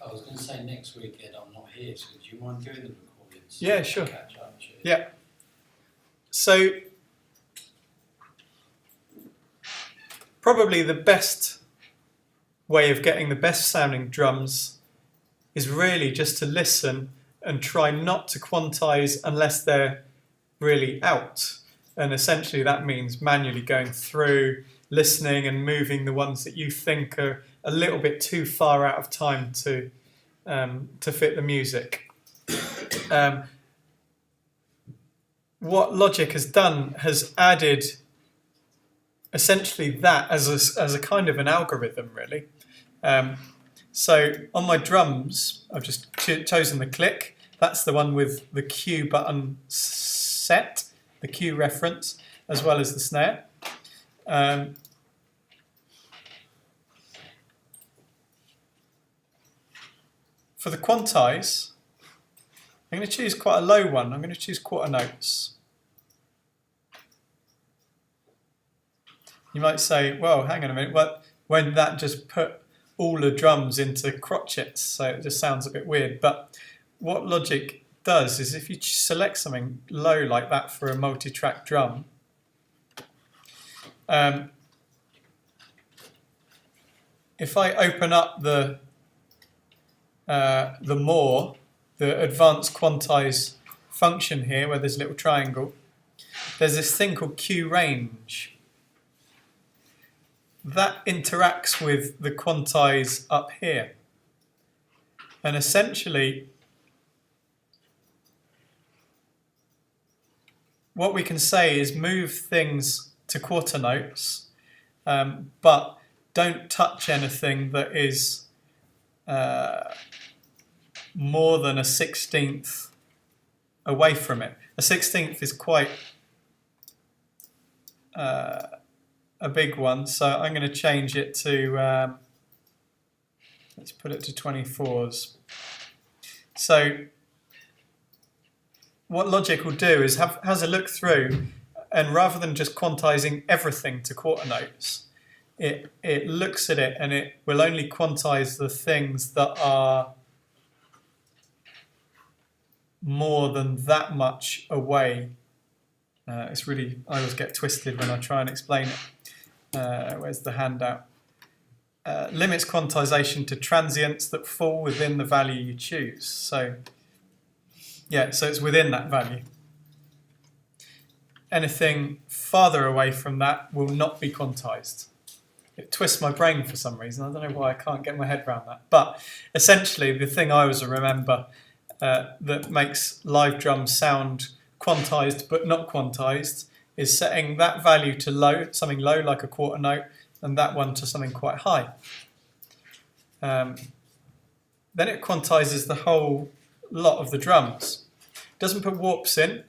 I was going to say next week, Ed, I'm not here, so do you mind doing the recordings? Yeah, sure. Catch up, yeah. So, probably the best way of getting the best sounding drums is really just to listen and try not to quantize unless they're really out. And essentially that means manually going through, listening and moving the ones that you think are a little bit too far out of time to fit the music. What Logic has done has added essentially that as a kind of an algorithm, really. So on my drums, I've just chosen the click. That's the one with the Q button set, the Q reference, as well as the snare. For the quantize, I'm going to choose quite a low one. I'm going to choose quarter notes. You might say, well, hang on a minute, when that just put all the drums into crotchets, so it just sounds a bit weird. But what Logic does is if you select something low like that for a multi-track drum, if I open up the advanced quantize function here, where there's a little triangle, there's this thing called Q range. That interacts with the quantize up here. And essentially, what we can say is move things to quarter notes, but don't touch anything that is more than a 1/16 away from it. A 1/16 is quite a big one, so I'm going to change it to, let's put it to 24s. So what Logic will do is has a look through, and rather than just quantizing everything to quarter notes, it looks at it and it will only quantize the things that are more than that much away. It's really, I always get twisted when I try and explain it. Where's the handout? Limits quantization to transients that fall within the value you choose. So, yeah, so it's within that value. Anything farther away from that will not be quantized. It twists my brain for some reason. I don't know why I can't get my head around that. But essentially, the thing I always remember that makes live drums sound quantized but not quantized is setting that value to low, something low like a quarter note, and that one to something quite high. Then it quantizes the whole lot of the drums. It doesn't put warps in.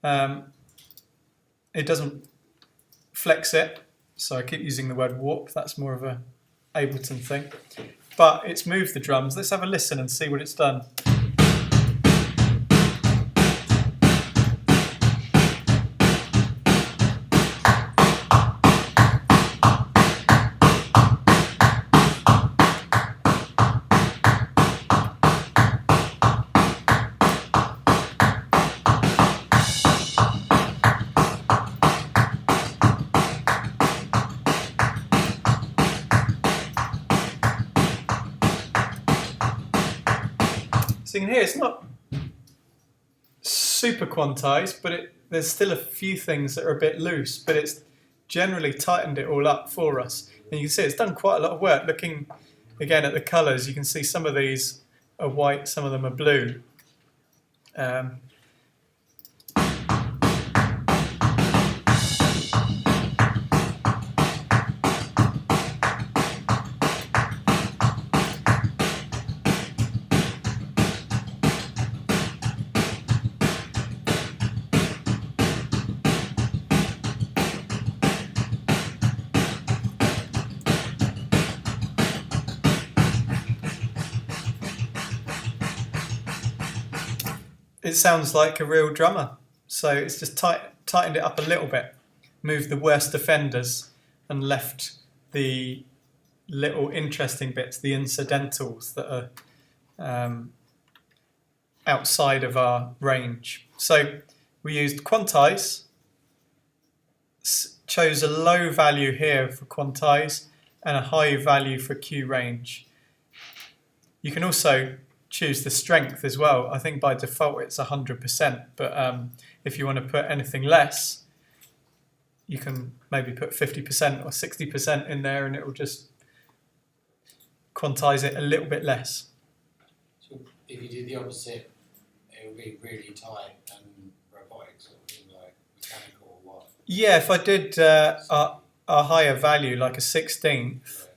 It doesn't flex it. So I keep using the word warp. That's more of a Ableton thing. But it's moved the drums. Let's have a listen and see what it's done. So you can hear it's not super quantized, but there's still a few things that are a bit loose, but it's generally tightened it all up for us. And you can see it's done quite a lot of work. Looking again at the colours, you can see some of these are white, some of them are blue. It sounds like a real drummer. So it's just tightened it up a little bit, moved the worst offenders and left the little interesting bits, the incidentals that are outside of our range. So we used Quantize, chose a low value here for Quantize and a high value for Q range. You can also choose the strength as well. I think by default it's 100%, but if you want to put anything less, you can maybe put 50% or 60% in there and it will just quantize it a little bit less. So if you did the opposite, it would be really tight and robotic, sort of thing, like mechanical or what? Yeah, if I did a higher value, like a 16th,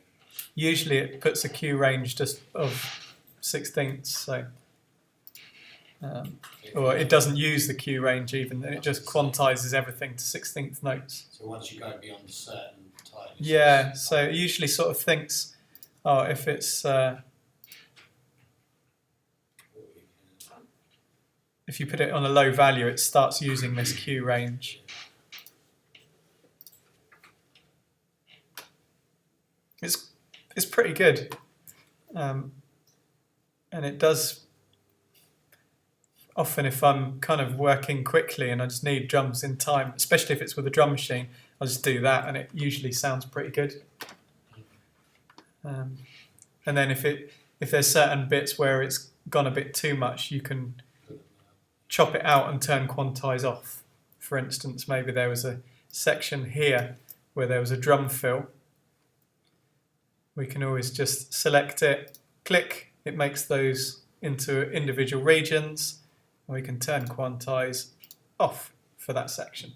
usually it puts a Q range just of 16ths, so or it doesn't use the Q range even, and it just quantizes everything to 16th notes. So once you go beyond a certain tightness. Yeah, so it usually sort of thinks, oh, if it's if you put it on a low value, it starts using this Q range. It's pretty good, and it does. Often if I'm kind of working quickly and I just need drums in time, especially if it's with a drum machine, I'll just do that and it usually sounds pretty good. And then if there's certain bits where it's gone a bit too much, you can chop it out and turn Quantize off. For instance, maybe there was a section here where there was a drum fill. We can always just select it, click, it makes those into individual regions. We can turn Quantize off for that section.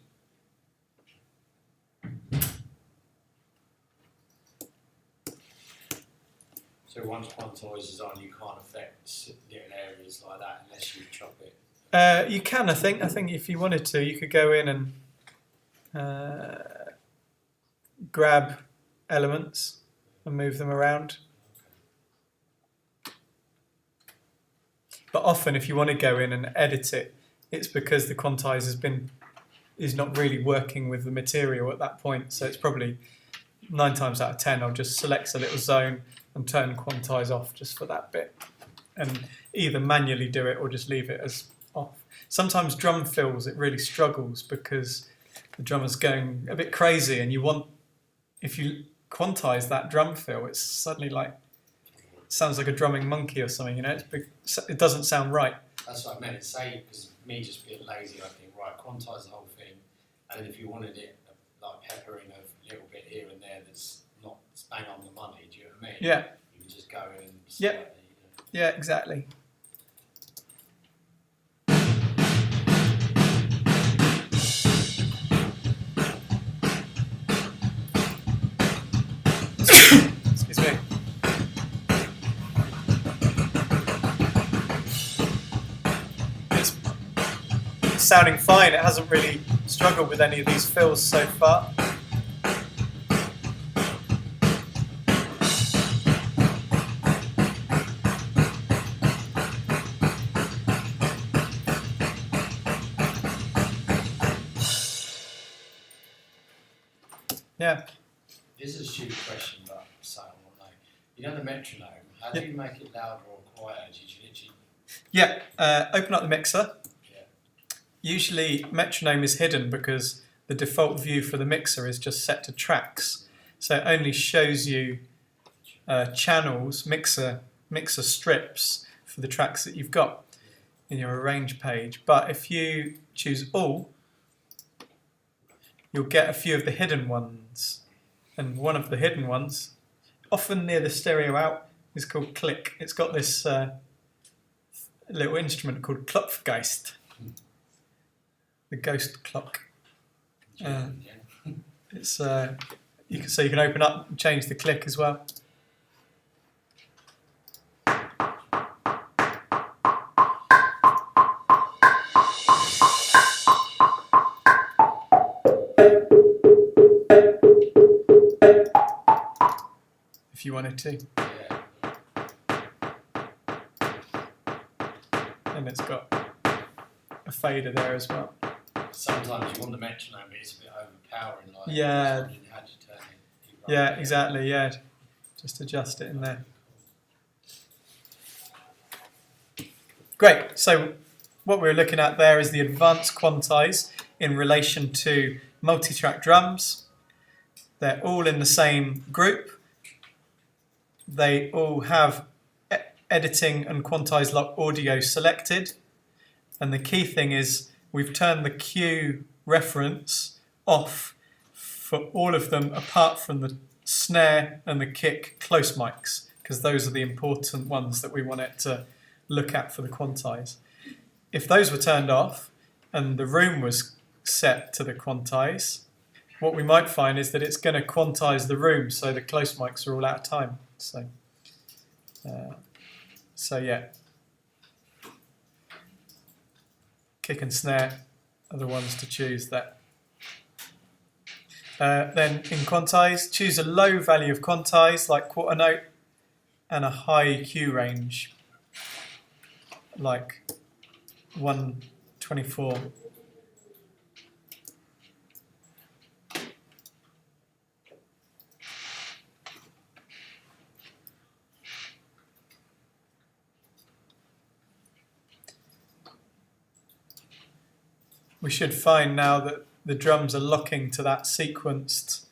So once Quantize is on, you can't affect little areas like that unless you chop it? You can, I think. I think if you wanted to, you could go in and grab elements and move them around. But often, if you want to go in and edit it, it's because the Quantize is not really working with the material at that point. So it's probably 9 times out of 10, I'll just select a little zone and turn Quantize off just for that bit, and either manually do it or just leave it as off. Sometimes drum fills, it really struggles because the drummer's going a bit crazy, and if you quantize that drum fill, it's suddenly like. Sounds like a drumming monkey or something, you know. It doesn't sound right. That's what I meant to say, because me just being lazy, I think, right, quantize the whole thing, and then if you wanted it like peppering a little bit here and there that's not bang on the money, do you know what I mean? Yeah. You can just go in and Yep. Yeah, exactly. Excuse me. Sounding fine. It hasn't really struggled with any of these fills so far. Yeah. This is a stupid question, but so I won't know. You know the metronome, how do you make it louder or quieter? Did you literally... Yeah, open up the mixer. Usually metronome is hidden because the default view for the mixer is just set to tracks. So it only shows you channels, mixer strips for the tracks that you've got in your arrange page. But if you choose all, you'll get a few of the hidden ones. And one of the hidden ones, often near the stereo out, is called click. It's got this little instrument called Klopfgeist. The ghost clock. It's so you can open up and change the click as well. If you wanted to. And it's got a fader there as well. Sometimes you want the metronome, but it's a bit overpowering. Like, yeah. How do you turn it? Yeah, exactly. Yeah, Just adjust it in there. Great, so what we're looking at there is the advanced Quantize in relation to multi-track drums. They're all in the same group. They all have editing and Quantize lock audio selected. And the key thing is we've turned the cue reference off for all of them apart from the snare and the kick close mics, because those are the important ones that we want it to look at for the Quantize. If those were turned off and the room was set to the Quantize, what we might find is that it's going to quantize the room, so the close mics are all out of time. So yeah, kick and snare are the ones to choose there. Then in Quantize, choose a low value of Quantize, like quarter note, and a high Q range, like 124. We should find now that the drums are locking to that sequenced.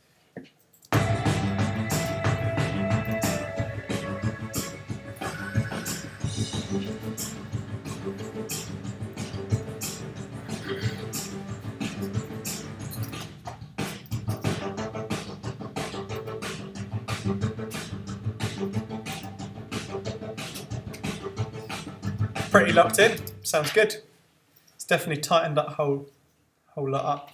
Pretty locked in, sounds good. It's definitely tightened that whole lot up.